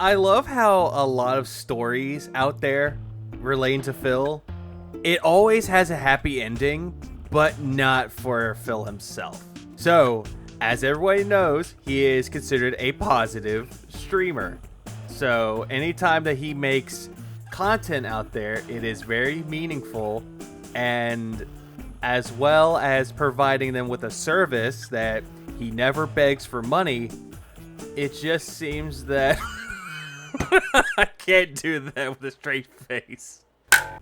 I love how a lot of stories out there relating to Phil, it always has a happy ending, but not for Phil himself. So, as everybody knows, he is considered a positive streamer. So, anytime that he makes content out there, it is very meaningful, and as well as providing them with a service that he never begs for money, it just seems that I can't do that with a straight face.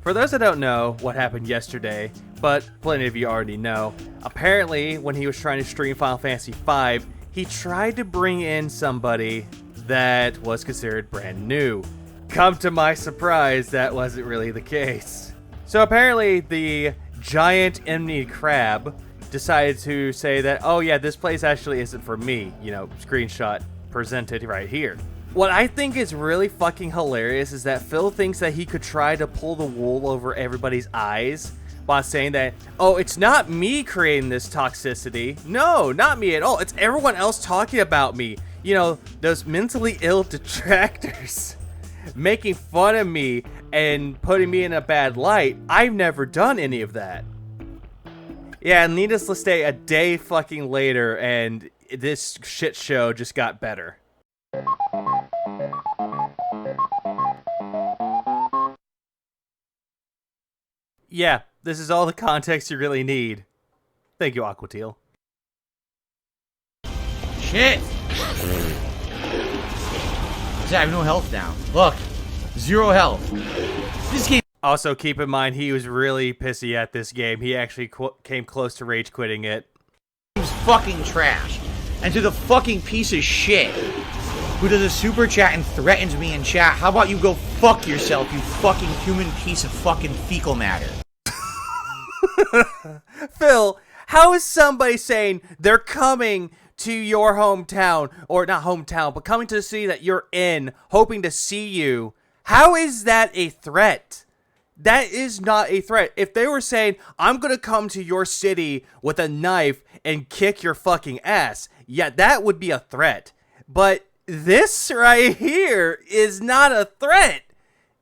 For those that don't know what happened yesterday, but plenty of you already know, apparently when he was trying to stream Final Fantasy V, he tried to bring in somebody that was considered brand new. Come to my surprise, that wasn't really the case. So apparently the giant Emney crab decided to say that, oh yeah, this place actually isn't for me. You know, screenshot presented right here. What I think is really fucking hilarious is that Phil thinks that he could try to pull the wool over everybody's eyes by saying that, oh, it's not me creating this toxicity. No, not me at all. It's everyone else talking about me. You know, those mentally ill detractors making fun of me and putting me in a bad light. I've never done any of that. Yeah, needless to say, a day fucking later, and this shit show just got better. Yeah, this is all the context you really need. Thank you, Aquateal. Shit! I have no health now. Look, 0 health. This game. Also, keep in mind, he was really pissy at this game. He actually came close to rage quitting it. Game's fucking trash. And to the fucking piece of shit who does a super chat and threatens me in chat, how about you go fuck yourself, you fucking human piece of fucking fecal matter? Phil, how is somebody saying they're coming to your hometown, or not hometown, but coming to the city that you're in, hoping to see you? How is that a threat? That is not a threat. If they were saying, I'm gonna come to your city with a knife and kick your fucking ass, yeah, that would be a threat. But this right here is not a threat.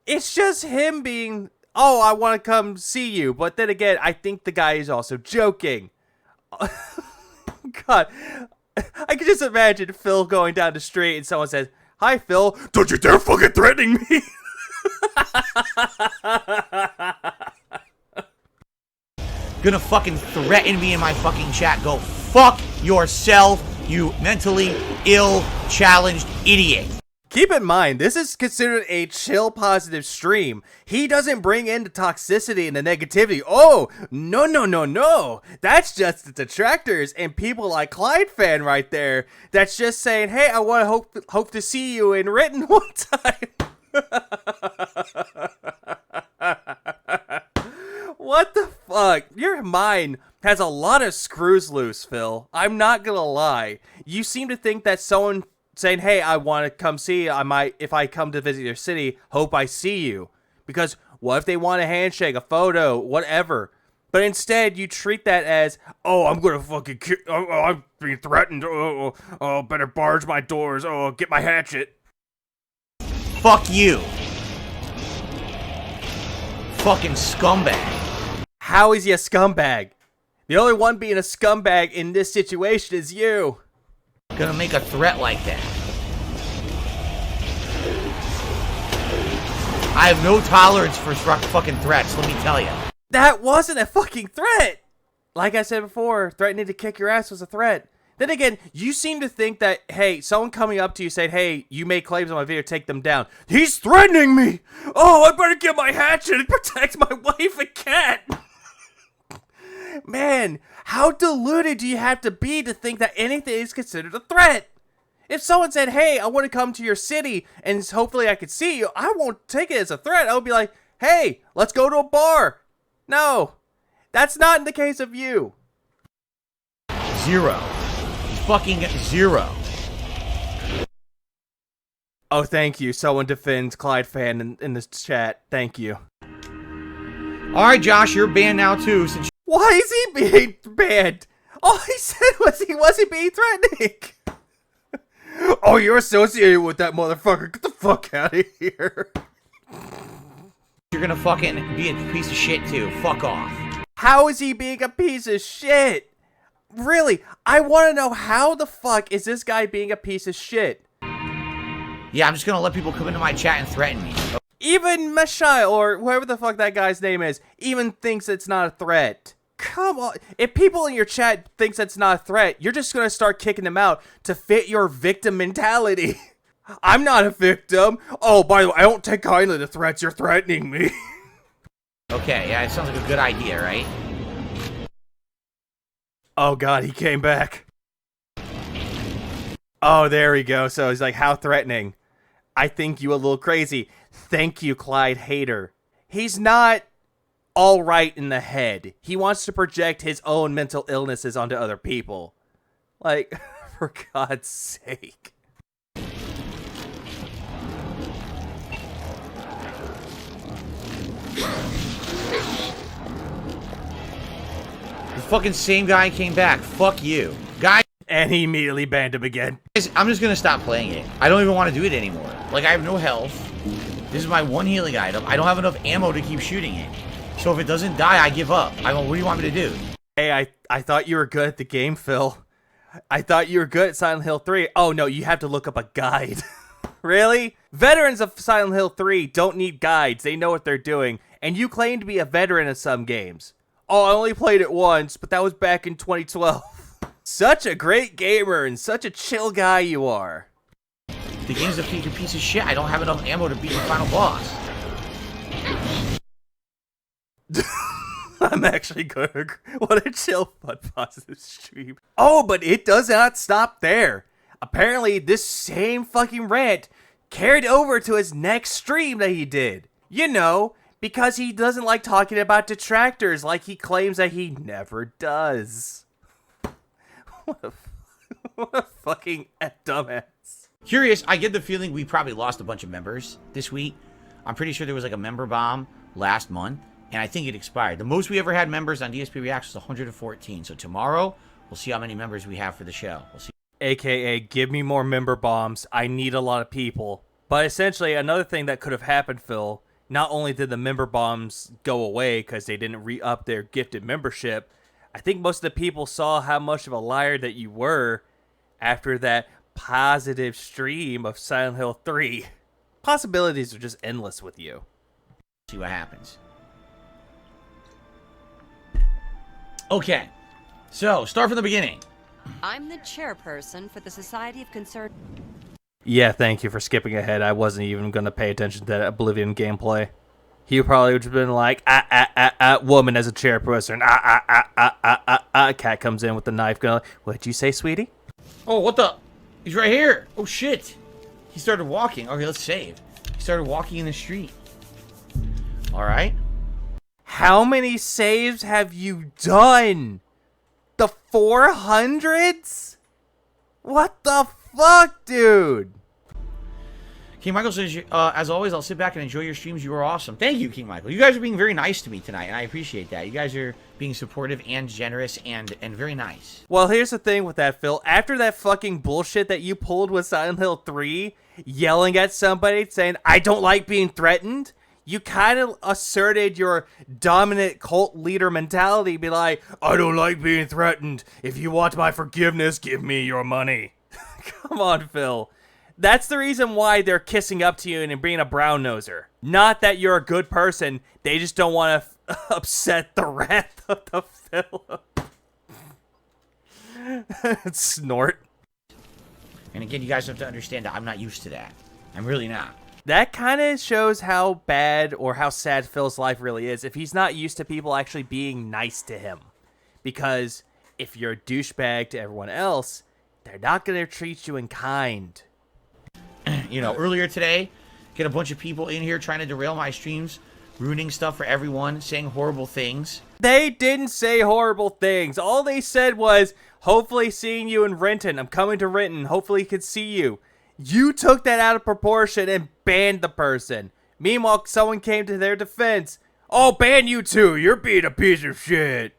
It's just him being, oh, I want to come see you. But then again, I think the guy is also joking. God, I can just imagine Phil going down the street and someone says, hi, Phil. Don't you dare fucking threatening me. Gonna fucking threaten me in my fucking chat. Go fuck yourself, you mentally ill, challenged idiot. Keep in mind, this is considered a chill, positive stream. He doesn't bring in the toxicity and the negativity. Oh, no, no, no, no. That's just the detractors and people like Clyde fan right there. That's just saying, hey, I want to hope to see you in written one time. What the fuck? Your mind has a lot of screws loose, Phil. I'm not gonna lie. You seem to think that someone saying, hey, I want to come see you, I might, if I come to visit your city, hope I see you. Because what if they want a handshake, a photo, whatever? But instead, you treat that as, oh, I'm gonna fucking I'm being threatened. Oh, better barge my doors. Oh, get my hatchet. Fuck you. Fucking scumbag. How is he a scumbag? The only one being a scumbag in this situation is you. Gonna make a threat like that. I have no tolerance for fucking threats, let me tell you. That wasn't a fucking threat. Like I said before, threatening to kick your ass was a threat. Then again, you seem to think that, hey, someone coming up to you saying, hey, you made claims on my video, take them down. He's threatening me. Oh, I better get my hatchet and protect my wife and cat. Man, how deluded do you have to be to think that anything is considered a threat? If someone said, hey, I want to come to your city and hopefully I could see you, I won't take it as a threat. I would be like, hey, let's go to a bar. No, that's not in the case of you. 0. Fucking 0. Oh, thank you. Someone defends Clyde fan in this chat. Thank you. Alright, Josh, you're banned now too. Since Why is he being banned? All he said was he wasn't being threatening. Oh, you're associated with that motherfucker. Get the fuck out of here. You're gonna fucking be a piece of shit too. Fuck off. How is he being a piece of shit? Really, I want to know how the fuck is this guy being a piece of shit? Yeah, I'm just gonna let people come into my chat and threaten me. Even Mashai, or whoever the fuck that guy's name is, even thinks it's not a threat. Come on. If people in your chat thinks that's not a threat, you're just gonna start kicking them out to fit your victim mentality. I'm not a victim. Oh, by the way, I don't take kindly to threats. You're threatening me. Okay, yeah, it sounds like a good idea, right? Oh god, he came back. Oh, there we go. So he's like, how threatening? I think you a little crazy. Thank you, Clyde Hater. He's not all right in the head. He wants to project his own mental illnesses onto other people. Like, for God's sake. The fucking same guy came back. Fuck you. Guys, And he immediately banned him again. I'm just gonna stop playing it. I don't even want to do it anymore. Like, I have no health. This is my one healing item. I don't have enough ammo to keep shooting it. So if it doesn't die, I give up. What do you want me to do? Hey, I thought you were good at the game, Phil. I thought you were good at Silent Hill 3. Oh, no, you have to look up a guide. Really? Veterans of Silent Hill 3 don't need guides. They know what they're doing. And you claim to be a veteran of some games. Oh, I only played it once, but that was back in 2012. Such a great gamer and such a chill guy you are. The game's a piece of shit. I don't have enough ammo to beat the final boss. I'm actually going to agree. What a chill, fun, positive stream. Oh, but it does not stop there. Apparently, this same fucking rant carried over to his next stream that he did. You know, because he doesn't like talking about detractors like he claims that he never does. What a fucking dumbass. Curious, I get the feeling we probably lost a bunch of members this week. I'm pretty sure there was like a member bomb last month, and I think it expired. The most we ever had members on DSP Reacts was 114. So tomorrow, we'll see how many members we have for the show. We'll see. AKA, give me more member bombs. I need a lot of people. But essentially, another thing that could have happened, Phil, not only did the member bombs go away because they didn't re-up their gifted membership, I think most of the people saw how much of a liar that you were after that positive stream of Silent Hill 3. Possibilities are just endless with you. See what happens. Okay, so start from the beginning. I'm the chairperson for the Society of Concerned. Yeah, thank you for skipping ahead. I wasn't even going to pay attention to that Oblivion gameplay. He probably would have been like, woman as a chairperson. Cat comes in with the knife going, what'd you say, sweetie? Oh, what the? He's right here. Oh, shit. He started walking. Okay, let's save. He started walking in the street. All right. How many saves have you done? The 400s? What the fuck, dude? King Michael says, as always, I'll sit back and enjoy your streams. You are awesome. Thank you, King Michael. You guys are being very nice to me tonight, and I appreciate that. You guys are being supportive and generous and very nice. Well, here's the thing with that, Phil. After that fucking bullshit that you pulled with Silent Hill 3, yelling at somebody, saying, I don't like being threatened, you kind of asserted your dominant cult leader mentality. Be like, I don't like being threatened. If you want my forgiveness, give me your money. Come on, Phil. That's the reason why they're kissing up to you and being a brown noser. Not that you're a good person. They just don't want to upset the wrath of the Philip. Snort. And again, you guys have to understand that I'm not used to that. I'm really not. That kind of shows how bad or how sad Phil's life really is if he's not used to people actually being nice to him. Because if you're a douchebag to everyone else, they're not going to treat you in kind. You know, earlier today, get a bunch of people in here trying to derail my streams, ruining stuff for everyone, saying horrible things. They didn't say horrible things. All they said was, hopefully seeing you in Renton. I'm coming to Renton. Hopefully he could see you. You took that out of proportion and banned the person. Meanwhile, someone came to their defense. Oh, ban you too. You're being a piece of shit.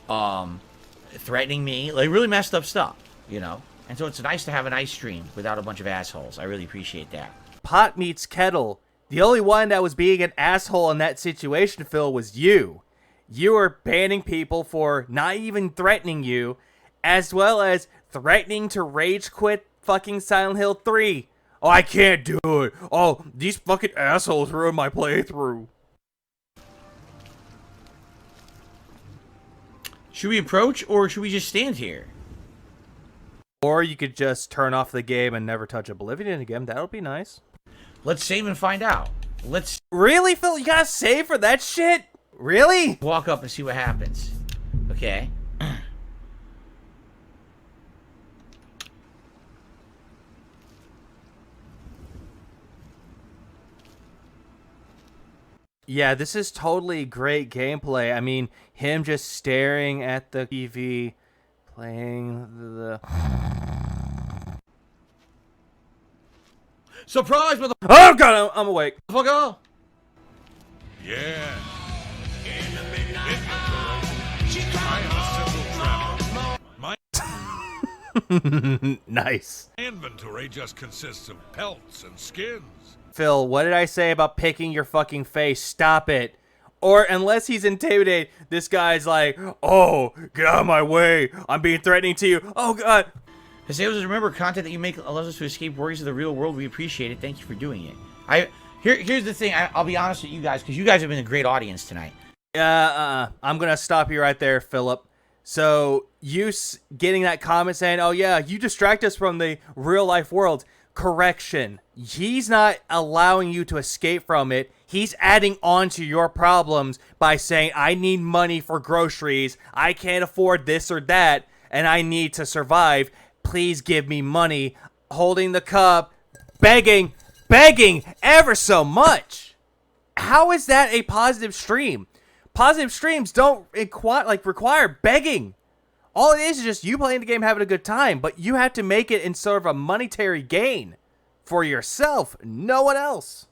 Threatening me, like really messed up stuff, you know? And so it's nice to have a nice stream without a bunch of assholes. I really appreciate that. pot meets kettle. The only one that was being an asshole in that situation, Phil, was you. You were banning people for not even threatening you, as well as threatening to rage quit fucking Silent Hill 3. Oh, I can't do it. Oh, these fucking assholes ruined my playthrough. Should we approach, or should we just stand here? Or you could just turn off the game and never touch Oblivion again. That would be nice. Let's save and find out. Let's Really, Phil? You gotta save for that shit? Really? walk up and see what happens. Okay. Yeah, this is totally great gameplay. I mean, him just staring at the TV, playing the... Surprise, motherfucker! Oh god, I'm awake. Yeah. My Nice. inventory just consists of pelts and skins. Phil, what did I say about picking your fucking face? Stop it. Or unless he's intimidated, this guy's like, oh, get out of my way. I'm being threatening to you. Oh god. Haseos, remember, content that you make allows us to escape worries of the real world. We appreciate it. Thank you for doing it. Here's the thing. I'll be honest with you guys, because you guys have been a great audience tonight. I'm gonna stop you right there, Philip. So, getting that comment saying, oh yeah, you distract us from the real life world. Correction. He's not allowing you to escape from it. He's adding on to your problems by saying, I need money for groceries. I can't afford this or that, and I need to survive. Please give me money. Holding the cup, begging ever so much. How is that a positive stream? Positive streams don't require begging. All it is just you playing the game, having a good time, but you have to make it in sort of a monetary gain for yourself, no one else.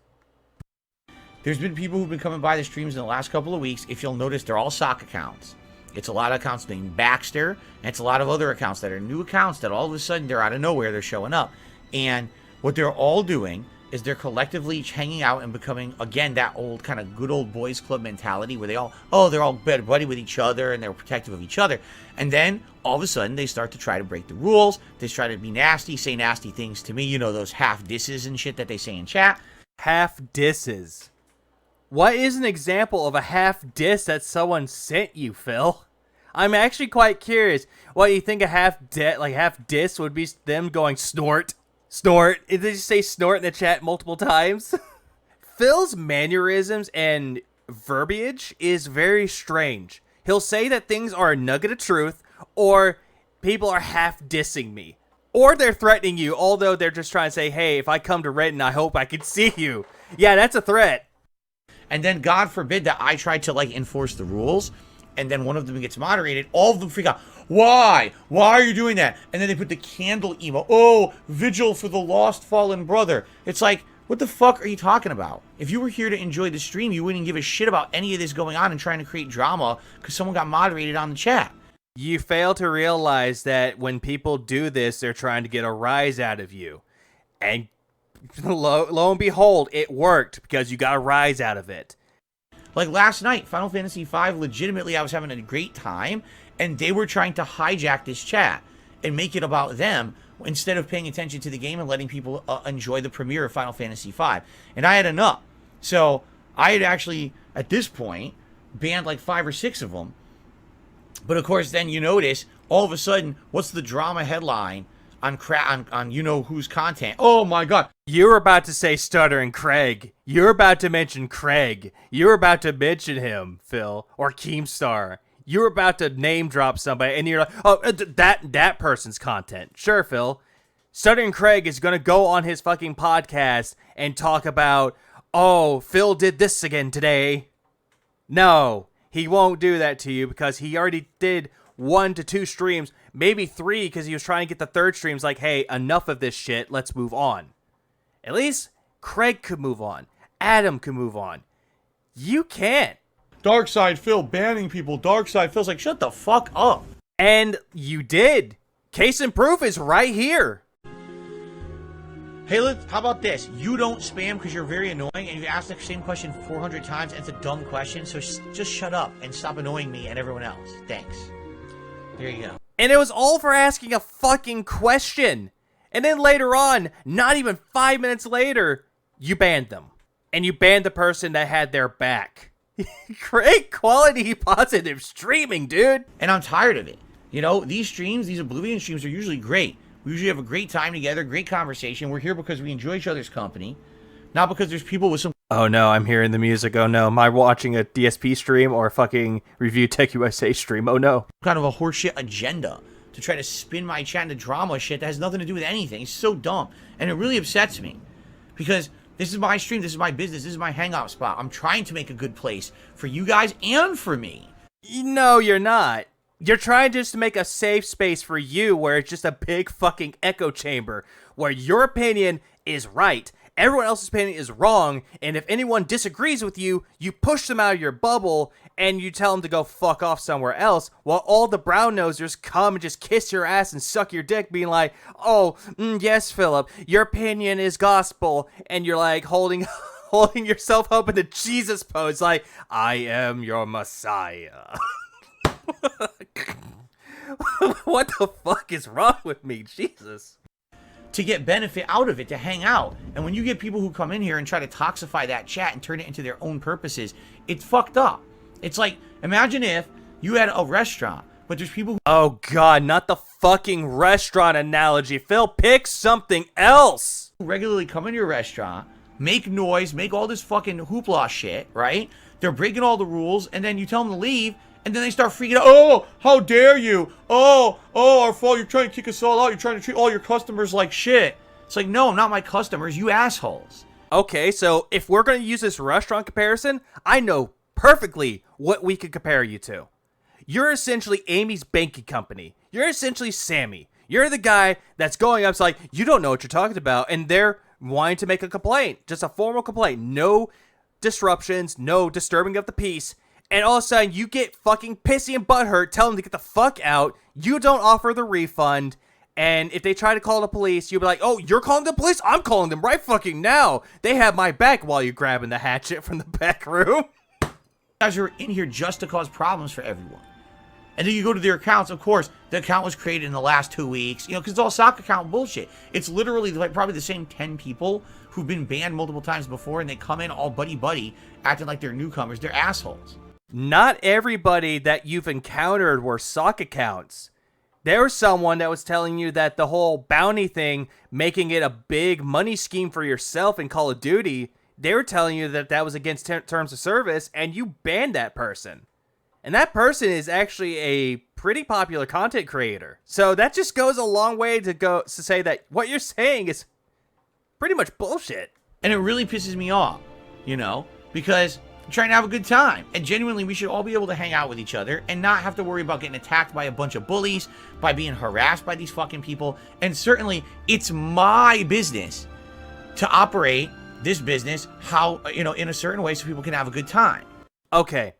There's been people who've been coming by the streams in the last couple of weeks. If you'll notice, they're all sock accounts. It's a lot of accounts named Baxter, and it's a lot of other accounts that are new accounts that all of a sudden they're out of nowhere, they're showing up. And what they're all doing is they're collectively each hanging out and becoming, again, that old kind of good old boys club mentality where they're all buddy with each other and they're protective of each other. And then all of a sudden they start to try to break the rules. They try to be nasty, say nasty things to me. You know, those half disses and shit that they say in chat. Half disses. What is an example of a half diss that someone sent you, Phil? I'm actually quite curious. What you think a half diss would be? Them going snort. Snort. Did they just say snort in the chat multiple times? Phil's mannerisms and verbiage is very strange. He'll say that things are a nugget of truth, or people are half dissing me. Or they're threatening you, although they're just trying to say, hey, if I come to Renton, I hope I can see you. Yeah, that's a threat. And then God forbid that I try to enforce the rules, and then one of them gets moderated, all of them freak out. Why? Why are you doing that? And then they put the candle emo. Oh, vigil for the lost fallen brother. It's like, what the fuck are you talking about? If you were here to enjoy the stream, you wouldn't give a shit about any of this going on and trying to create drama because someone got moderated on the chat. You fail to realize that when people do this, they're trying to get a rise out of you. And lo and behold, it worked because you got a rise out of it. Like last night, Final Fantasy V, legitimately, I was having a great time, and they were trying to hijack this chat and make it about them instead of paying attention to the game and letting people enjoy the premiere of Final Fantasy V. And I had enough. So I had actually, at this point, banned like 5 or 6 of them. But of course, then you notice, all of a sudden, what's the drama headline on you know whose content? Oh my god. You were about to say Stuttering Craig. You're about to mention Craig. You're about to mention him, Phil, or Keemstar. You're about to name drop somebody, and you're like, oh, that person's content. Sure, Phil. Stuttering Craig is going to go on his fucking podcast and talk about, oh, Phil did this again today. No, he won't do that to you because he already did 1 to 2 streams, maybe 3, because he was trying to get the 3rd streams like, hey, enough of this shit, let's move on. At least Craig could move on. Adam could move on. You can't. Darkside Phil banning people. Darkside Phil's like, shut the fuck up. And you did. Case in proof is right here. Hey, how about this? You don't spam because you're very annoying and you've asked the same question 400 times and it's a dumb question, so just shut up and stop annoying me and everyone else. Thanks. There you go. And it was all for asking a fucking question. And then later on, not even 5 minutes later, you banned them. And you banned the person that had their back. Great quality positive streaming, dude. And I'm tired of it. You know, these streams, these Oblivion streams are usually great. We usually have a great time together, great conversation. We're here because we enjoy each other's company, not because there's people with some... Oh no, I'm hearing the music. Oh no, am I watching a DSP stream or a fucking Review Tech USA stream? Oh no. Kind of a horseshit agenda to try to spin my chat into drama shit that has nothing to do with anything. It's so dumb. And it really upsets me because this is my stream, this is my business, this is my hangout spot. I'm trying to make a good place for you guys and for me. No, you're not. You're trying just to make a safe space for you where it's just a big fucking echo chamber where your opinion is right, everyone else's opinion is wrong, and if anyone disagrees with you, you push them out of your bubble and you tell them to go fuck off somewhere else while all the brown nosers come and just kiss your ass and suck your dick being like, oh, yes, Philip, your opinion is gospel, and you're like holding yourself up in the Jesus pose like, I am your Messiah. What the fuck is wrong with me? Jesus. To get benefit out of it, to hang out. And when you get people who come in here and try to toxify that chat and turn it into their own purposes, it's fucked up. It's like, imagine if you had a restaurant, but there's people who... Oh god, not the fucking restaurant analogy. Phil, pick something else. regularly come into your restaurant, make noise, make all this fucking hoopla shit, right? They're breaking all the rules, and then you tell them to leave, and then they start freaking out. Oh, how dare you? Oh, our fault. You're trying to kick us all out. You're trying to treat all your customers like shit. It's like, no, not my customers. You assholes. Okay, so if we're going to use this restaurant comparison, I know perfectly what we could compare you to. You're essentially Amy's banking company. You're essentially Sammy. You're the guy that's going up, it's like, you don't know what you're talking about, and they're wanting to make a complaint. Just a formal complaint. No disruptions, no disturbing of the peace. And all of a sudden, you get fucking pissy and butthurt, tell them to get the fuck out. You don't offer the refund. And if they try to call the police, you'll be like, oh, you're calling the police? I'm calling them right fucking now. They have my back while you're grabbing the hatchet from the back room. You guys are in here just to cause problems for everyone. And then you go to their accounts. Of course, the account was created in the last 2 weeks. You know, because it's all sock account bullshit. It's literally like probably the same 10 people who've been banned multiple times before. And they come in all buddy-buddy, acting like they're newcomers. They're assholes. Not everybody that you've encountered were sock accounts. There was someone that was telling you that the whole bounty thing, making it a big money scheme for yourself in Call of Duty, they were telling you that that was against terms of service, and you banned that person. And that person is actually a pretty popular content creator. So that just goes a long way to say that what you're saying is pretty much bullshit. And it really pisses me off, you know, because I'm trying to have a good time. And genuinely, we should all be able to hang out with each other and not have to worry about getting attacked by a bunch of bullies, by being harassed by these fucking people. And certainly, it's my business to operate this business how, you know, in a certain way so people can have a good time. Okay,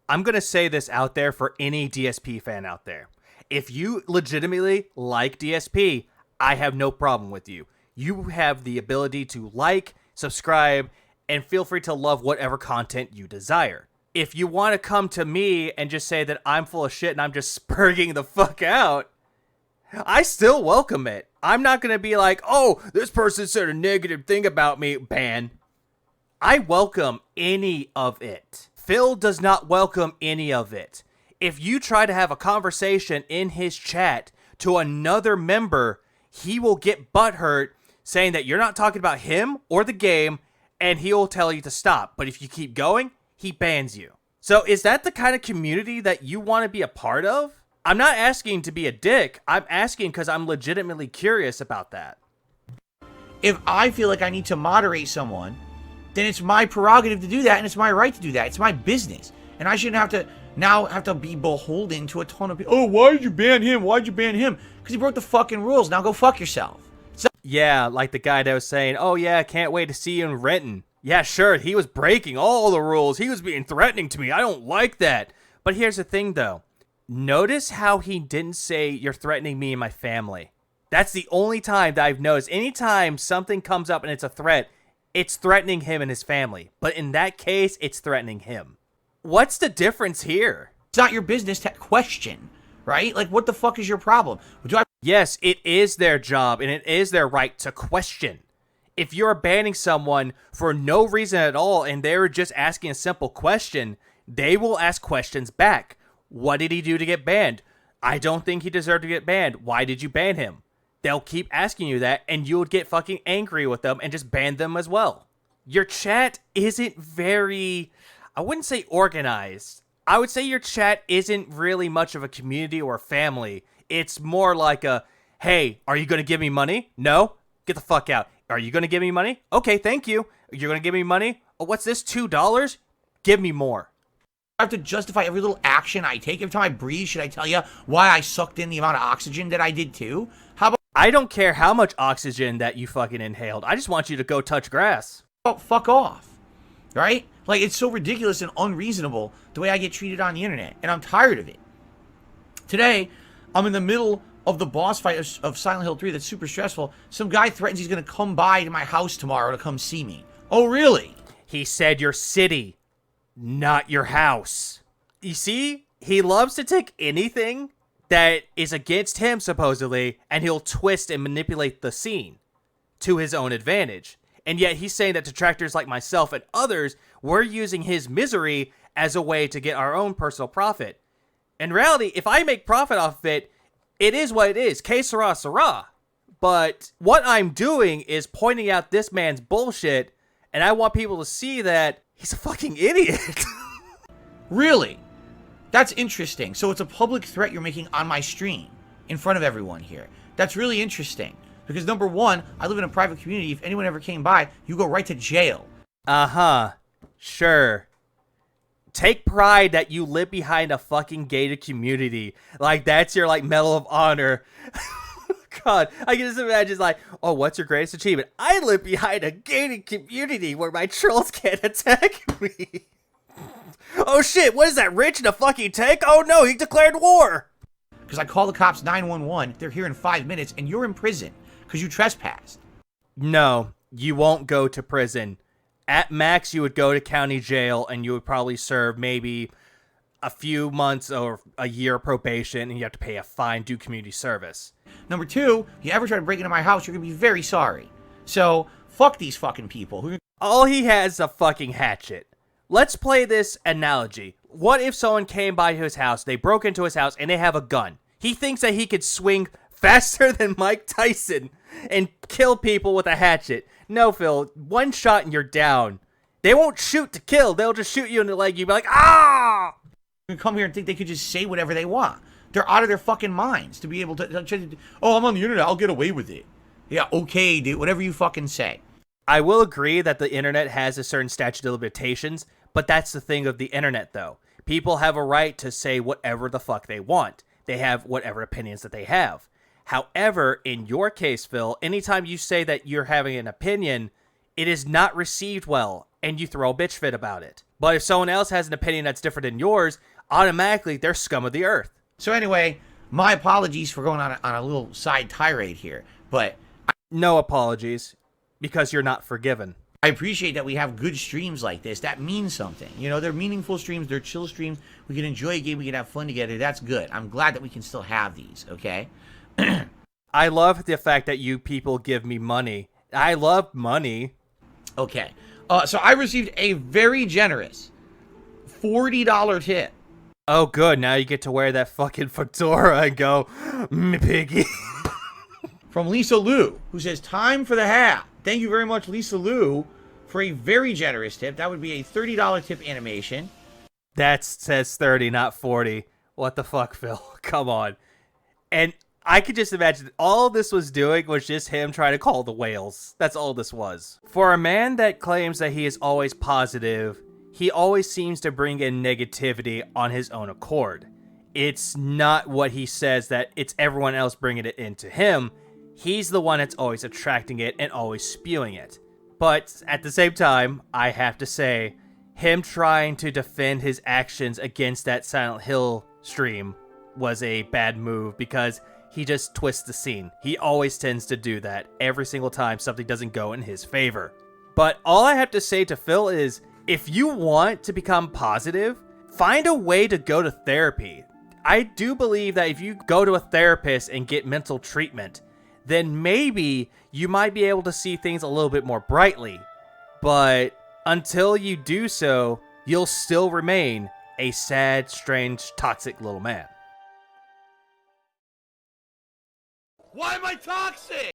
I'm going to say this out there for any DSP fan out there. If you legitimately like DSP, I have no problem with you. You have the ability to like, subscribe, and feel free to love whatever content you desire. If you want to come to me and just say that I'm full of shit and I'm just spurging the fuck out, I still welcome it. I'm not going to be like, oh, this person said a negative thing about me, ban. I welcome any of it. Phil does not welcome any of it. If you try to have a conversation in his chat to another member, he will get butthurt saying that you're not talking about him or the game, and he'll tell you to stop. But if you keep going, he bans you. So is that the kind of community that you want to be a part of? I'm not asking to be a dick. I'm asking because I'm legitimately curious about that. If I feel like I need to moderate someone, then it's my prerogative to do that, and it's my right to do that. It's my business. And I shouldn't have to be beholden to a ton of people. Oh, why did you ban him? Why did you ban him? Because he broke the fucking rules. Now go fuck yourself. Yeah, like the guy that was saying, oh yeah, can't wait to see you in Renton. Yeah, sure, he was breaking all the rules. He was being threatening to me. I don't like that. But here's the thing, though. Notice how he didn't say, you're threatening me and my family. That's the only time that I've noticed. Anytime something comes up and it's a threat, it's threatening him and his family. But in that case, it's threatening him. What's the difference here? It's not your business to question, right? Like, what the fuck is your problem? Yes, it is their job and it is their right to question. If you're banning someone for no reason at all and they're just asking a simple question, they will ask questions back. What did he do to get banned? I don't think he deserved to get banned. Why did you ban him? They'll keep asking you that, and you'll get fucking angry with them and just ban them as well. Your chat isn't very, I wouldn't say organized. I would say your chat isn't really much of a community or a family. It's more like a, hey, are you going to give me money? No? Get the fuck out. Are you going to give me money? Okay, thank you. You're going to give me money? Oh, what's this, $2? Give me more. I have to justify every little action I take. Every time I breathe, should I tell you why I sucked in the amount of oxygen that I did too? How about I don't care how much oxygen that you fucking inhaled. I just want you to go touch grass. oh, fuck off, right? Like, it's so ridiculous and unreasonable the way I get treated on the internet, and I'm tired of it. Today, I'm in the middle of the boss fight of Silent Hill 3 that's super stressful. Some guy threatens he's going to come by to my house tomorrow to come see me. Oh, really? He said your city, not your house. You see, he loves to take anything that is against him, supposedly, and he'll twist and manipulate the scene to his own advantage. And yet he's saying that detractors like myself and others, we're using his misery as a way to get our own personal profit. In reality, if I make profit off of it, it is what it is. Que sera, sera. But what I'm doing is pointing out this man's bullshit, and I want people to see that he's a fucking idiot. Really? That's interesting. So it's a public threat you're making on my stream in front of everyone here. That's really interesting. Because number one, I live in a private community. If anyone ever came by, you go right to jail. Uh-huh. Sure. Take pride that you live behind a fucking gated community. Like, that's your, like, Medal of Honor. God, I can just imagine, like, oh, what's your greatest achievement? I live behind a gated community where my trolls can't attack me. Oh, shit, what is that, Rich in a fucking tank? Oh, no, he declared war. Because I call the cops 911, they're here in 5 minutes, and you're in prison because you trespassed. No, you won't go to prison. At max, you would go to county jail, and you would probably serve maybe a few months or a year probation, and you have to pay a fine, do community service. Number two, if you ever try to break into my house, you're going to be very sorry. So, fuck these fucking people. All he has is a fucking hatchet. Let's play this analogy. What if someone came by his house, they broke into his house, and they have a gun? He thinks that he could swing faster than Mike Tyson and kill people with a hatchet. No, Phil, one shot and you're down. They won't shoot to kill. They'll just shoot you in the leg. You'll be like, ah! You come here and think they could just say whatever they want. They're out of their fucking minds to be able to, oh, I'm on the internet, I'll get away with it. Yeah, okay, dude, whatever you fucking say. I will agree that the internet has a certain statute of limitations, but that's the thing of the internet, though. People have a right to say whatever the fuck they want. They have whatever opinions that they have. However, in your case, Phil, anytime you say that you're having an opinion, it is not received well, and you throw a bitch fit about it. But if someone else has an opinion that's different than yours, automatically they're scum of the earth. So anyway, my apologies for going on a little side tirade here, but no apologies, because you're not forgiven. I appreciate that we have good streams like this. That means something. You know, they're meaningful streams, they're chill streams. We can enjoy a game, we can have fun together. That's good. I'm glad that we can still have these, okay? I love the fact that you people give me money. I love money. Okay. So I received a very generous $40 tip. Oh, good. Now you get to wear that fucking fedora and go, piggy. From Lisa Lou, who says, time for the hat. Thank you very much, Lisa Lou, for a very generous tip. That would be a $30 tip animation. That says 30, not 40. What the fuck, Phil? Come on. And I could just imagine all this was doing was just him trying to call the whales. That's all this was. For a man that claims that he is always positive, he always seems to bring in negativity on his own accord. It's not what he says that it's everyone else bringing it into him. He's the one that's always attracting it and always spewing it. But at the same time, I have to say, him trying to defend his actions against that Silent Hill stream was a bad move because he just twists the scene. He always tends to do that every single time something doesn't go in his favor. But all I have to say to Phil is, if you want to become positive, find a way to go to therapy. I do believe that if you go to a therapist and get mental treatment, then maybe you might be able to see things a little bit more brightly. But until you do so, you'll still remain a sad, strange, toxic little man. Why am I toxic?